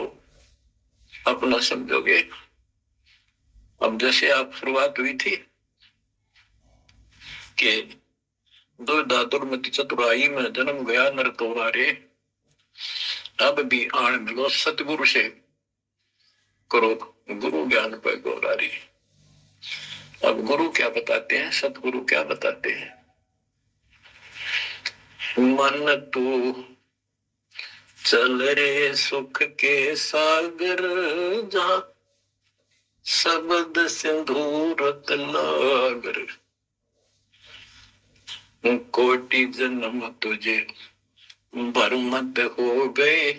अपना समझोगे। अब जैसे आप शुरुआत हुई थी कि दुर्मति चतुराई में जन्म गया नर तुम्हारे, अब भी आण मिलो सतगुरु से करो गुरु ज्ञान पर गौरारी। अब गुरु क्या बताते हैं, सतगुरु क्या बताते हैं। मन तू चल रे सुख के सागर, जहां शब्द सिंधु रत्नागर। कोटि जन्म तुझे भरमत हो गए,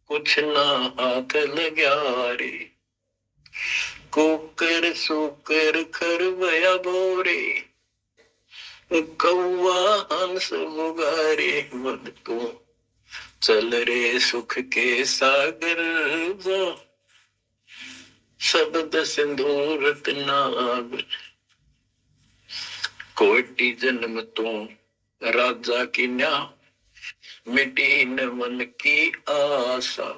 कुछ ना हाथ लग्या रे। कुकर सुकर खरवया बोरे, कौआ हंस मुगारे। मन तू चल रे सुख के सागर, शब्द सिंधु रत्नागर। कोटि जन्म तू राजा की न्या, मिटी न मन की आशा।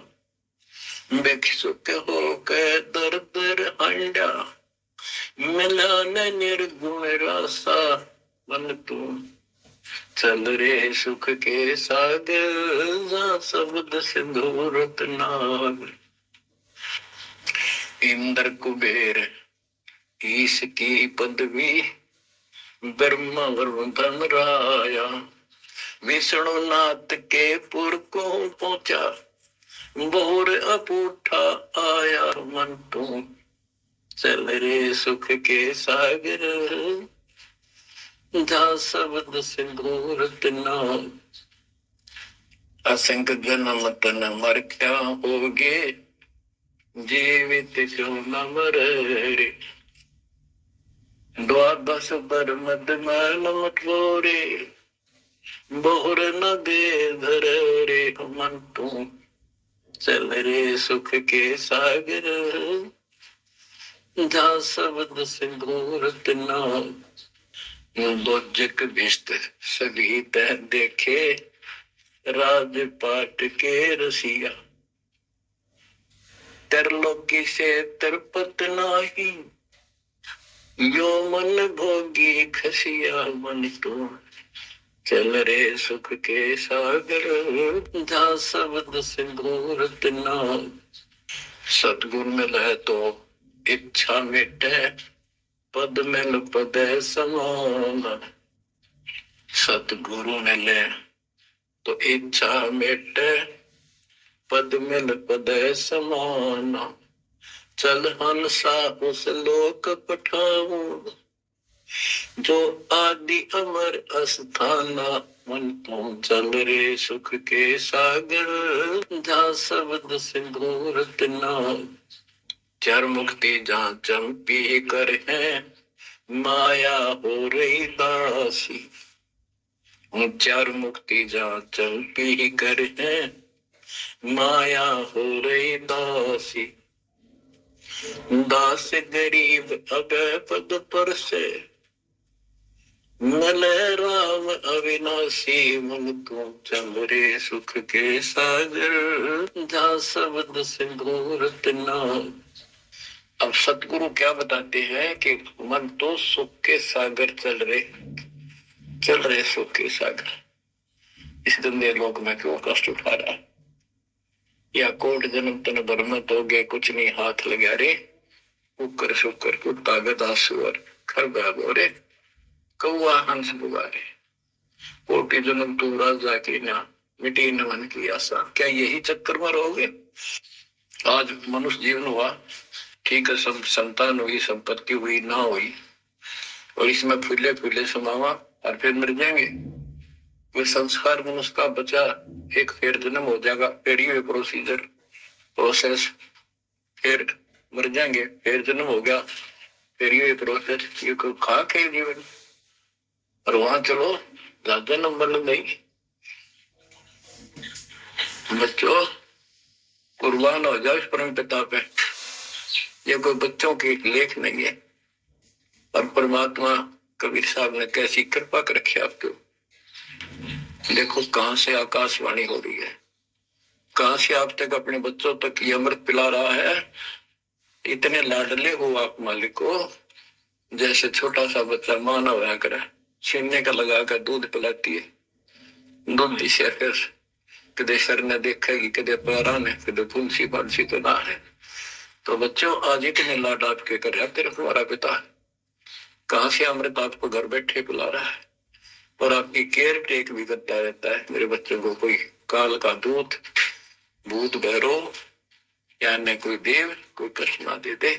भिक्षुक होकर दर दर हंडा, मिला न निर्गुण रासा। मन तू चल रे सुख के सागर, शब्द सिंधु रत्नागर। इंद्र कुबेर ईश की पदवी, ब्रह्मा वरुण धनराया। विष्णुनाथ के पुर को पहुंचा, बोर अपूठा आया। मन तू चल रे सुख के सागर, जहाँ शब्द सिंधु रत्नागर। असंख्य जन्म तन मर क्या होगे, जीवित क्यों न मरे। द्वादश बर मद मैल मठोरे, बोर न दे धर रे। मन तू चल रे सुख के सागर, जहाँ शब्द सिंधु रत्नागर। बोजक बिस्त सभी तह देखे, राजपाट के रसिया। त्रिलोकी से तिरपत नाही, यो मन भोगी खसिया। मन तू चल रे सुख के सागर, जहाँ शब्द सिंधु रत्नागर। सतगुरु मिल है तो इच्छा मिटे, पद मिल पद समान। सतगुरु मिले तो इच्छा मिटे, पद मिल पद समान। चल हंसा उस लोक पठाऊं, जो आदि अमर अस्थाना। मन तुम चल रे सुख के सागर, जहाँ शब्द सिंदूर तना। चार मुक्ति जहाँ चंपी कर है, माया हो रही दासी। चार मुक्ति जहाँ चंपी कर है, माया हो रही दासी। दास गरीब अगय पद पर से, मिले राम अविनाशी। मन तुम चल रे सुख के सागर, जहाँ शब्द सिंदूर तना। अब सतगुरु क्या बताते हैं कि मन तो सुख के सागर चल रहे सुख के सागर। इस दुनिया लोक में क्यों कष्ट उठा रहा है? या कोट जन्म तन भरम तो गए, कुछ नहीं हाथ लगा रे। उकर शुकर को तागत आसुअर खर गोरे, कौआ हंस बुगारे। कोटि जन्म तू राजा की ना, मिटी न मन की आशा। क्या यही चक्कर में रहोगे? आज मनुष्य जीवन हुआ, ठीक है, सब संतान हुई, संपत्ति हुई ना हुई, और इसमें फूले फूले समावा और फिर मर जाएंगे। कोई संस्कार मनुष्य का बचा, एक फिर जन्म हो जाएगा, फिर ये प्रोसेस, फिर मर जाएंगे, फिर जन्म हो गया, फिर ये प्रोसेस। ये कोई खाक है जीवन? और वहां चलो ज्यादा नंबर नहीं। बच्चों कुर्बान हो जाओ इस परम पिता पे। ये कोई बच्चों की लेख नहीं है। और परमात्मा कबीर साहब ने कैसी कृपा कर रखी आपको। देखो कहां से आकाशवाणी हो रही है, कहां से आप तक अपने बच्चों तक ये अमृत पिला रहा है। इतने लाडले हो आप मालिक को, जैसे छोटा सा बच्चा माना होया करे, छीनने का लगा कर दूध पिलाती है। दूध दी सर्कस कदे सर ने देखेगी, कदे पैरा ने, कदे तुलसी फालसी तो ना है। तो बच्चों आज इतने लाड आपके कर रहा तेरे तुम्हारा पिता, कहां से अमृत आपको घर बैठे पिला रहा है। और आपकी केयर टेक भी करता रहता है। मेरे बच्चों को कोई काल का दूत, भूत भैरव या न कोई देव कोई कष्ट ना दे दे।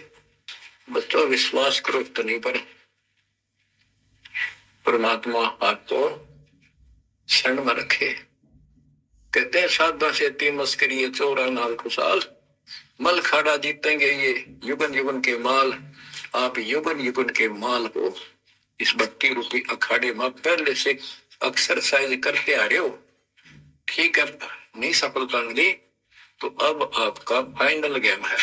बच्चों विश्वास करो तो नहीं, पर परमात्मा आपको शरण में रखे। कहते हैं साधा से तीन मस्करी चौरा नाल खुशाल, मल खाड़ा जीतेंगे ये युगन युगन के माल। आप युगन युगन के माल हो इस भक्ति रूपी अखाड़े में पहले से एक्सरसाइज करते आ रहे हो। ठीक है, नहीं सफलता मिली तो अब आपका फाइनल गेम है,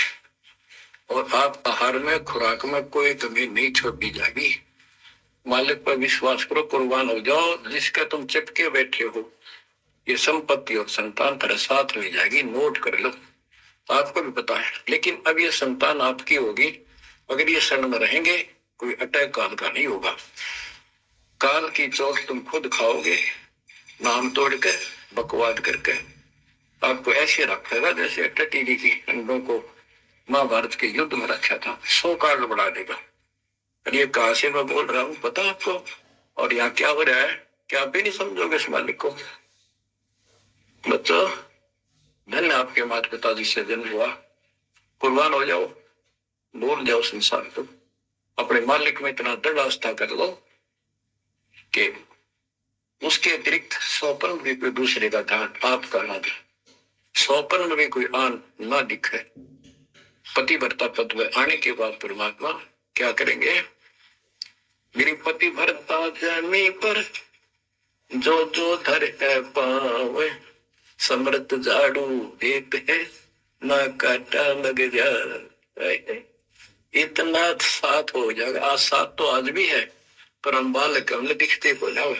और आप आहार में खुराक में कोई कमी नहीं छोड़ी जाएगी। मालिक पर विश्वास करो, कुर्बान हो जाओ। जिसका तुम चिपके बैठे हो ये संपत्ति और संतान तेरे साथ ले जाएगी, नोट कर लो। आपको भी पता है, लेकिन अब ये संतान आपकी होगी। अगर ये शरण में रहेंगे कोई अटैक काल का नहीं होगा। काल की चोट तुम खुद खाओगे, नाम तोड़ के बकवाद करके। आपको ऐसे रखेगा जैसे टटीरी की अंडों को महाभारत के युद्ध में रखा था, 100 काल बढ़ा देगा। और ये कहां से मैं बोल रहा हूं पता आपको? और यहाँ क्या हो रहा है, क्या आप भी नहीं समझोगे इस मालिक को? बच्चों धन्य आपके माता पिता जिससे जन्म हुआ, कुर्बान हो जाओ, भूल जाओ संसार को। अपने मालिक में इतना दृढ़ आस्था कर लो कि उसके अतिरिक्त स्वप्न भी कोई दूसरे का ध्यान आपका ना दे, स्वप्न में भी कोई आन ना दिखे। पति भरता पद में आने के बाद परमात्मा क्या करेंगे? मेरी पति भरता जमी पर जो जो धर है पावे, समृत झाड़ू देत है ना काटा लग जाए। इतना साथ हो जाएगा। आज साथ तो आज भी है, पर हम बालक हमने दिखते को जाओ।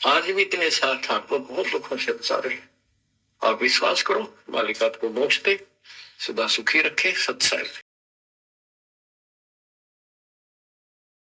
आज भी इतने साथ आपको बहुत दुखों से बचा रहे। आप विश्वास करो, मालिक आपको मोक्ष दे, सदा सुखी रखे, सत्संग